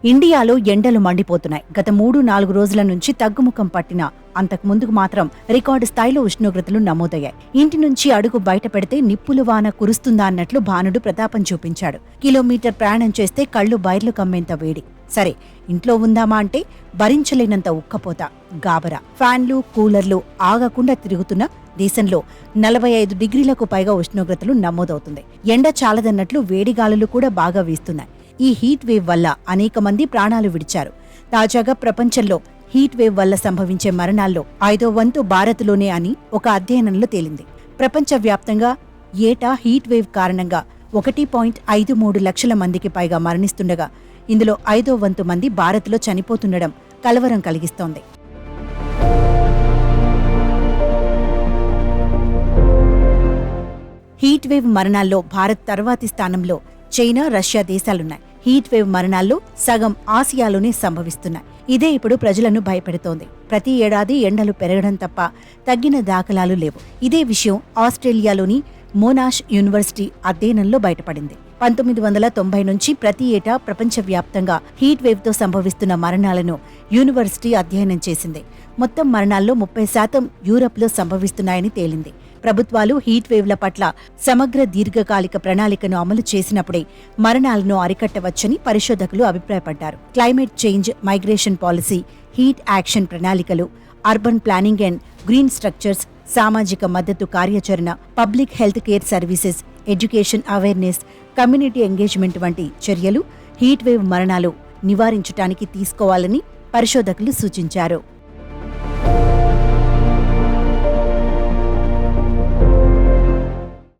ఇండియాలో ఎండలు మండిపోతున్నాయి. గత 3-4 రోజుల నుంచి తగ్గుముఖం పట్టిన అంతకుముందుకు మాత్రం రికార్డు స్థాయిలో ఉష్ణోగ్రతలు నమోదయ్యాయి. ఇంటి నుంచి అడుగు బయట పెడితే నిప్పులు వాన కురుస్తుందా అన్నట్లు భానుడు ప్రతాపం చూపించాడు. కిలోమీటర్ ప్రయాణం చేస్తే కళ్ళు బైర్లు కమ్మేంత వేడి. సరే, ఇంట్లో ఉందామా అంటే భరించలేనంత ఉక్కపోత, గాబరా. ఫ్యాన్లు, కూలర్లు ఆగకుండా తిరుగుతున్న దేశంలో 45 డిగ్రీలకు పైగా ఉష్ణోగ్రతలు నమోదవుతుంది. ఎండ చాలదన్నట్లు వేడిగాలులు కూడా బాగా వీస్తున్నాయి. ఈ హీట్ వేవ్ వల్ల అనేక మంది ప్రాణాలు విడిచారు. తాజాగా ప్రపంచంలో హీట్ వేవ్ వల్ల సంభవించే మరణాల్లో 5వ వంతు భారత్లోనే అని ఒక అధ్యయనంలో తేలింది. ప్రపంచవ్యాప్తంగా ఏటా హీట్ వేవ్ కారణంగా 1.53 లక్షల మందికి పైగా మరణిస్తుండగా ఇందులో 5వ వంతు మంది భారత్లో చనిపోతుండడం కలవరం కలిగిస్తోంది. హీట్ వేవ్ మరణాల్లో భారత్ తర్వాతి స్థానంలో చైనా, రష్యా దేశాలున్నాయి. హీట్ వేవ్ మరణాల్లో సగం ఆసియాలోనే సంభవిస్తున్నాయి. ఇదే ఇప్పుడు ప్రజలను భయపెడుతోంది. ప్రతి ఏడాది ఎండలు పెరగడం తప్ప తగ్గిన దాఖలాలు లేవు. ఇదే విషయం ఆస్ట్రేలియాలోని మోనాష్ యూనివర్సిటీ అధ్యయనంలో బయటపడింది. 1990 నుంచి ప్రతి ఏటా ప్రపంచవ్యాప్తంగా హీట్ వేవ్తో సంభవిస్తున్న మరణాలను యూనివర్సిటీ అధ్యయనం చేసింది. మొత్తం మరణాల్లో 30% యూరప్లో సంభవిస్తున్నాయని తేలింది. ప్రభుత్వాలు హీట్ వేవ్ల పట్ల సమగ్ర దీర్ఘకాలిక ప్రణాళికను అమలు చేసినప్పుడే మరణాలను అరికట్టవచ్చని పరిశోధకులు అభిప్రాయపడ్డారు. Climate change, migration policy, heat action ప్రణాళికలు, urban planning and green structures, సామాజిక మద్దతు కార్యాచరణ, public health care services, education awareness, community engagement వంటి చర్యలు హీట్ వేవ్ మరణాలు నివారించడానికి తీసుకోవాలని పరిశోధకులు సూచించారు.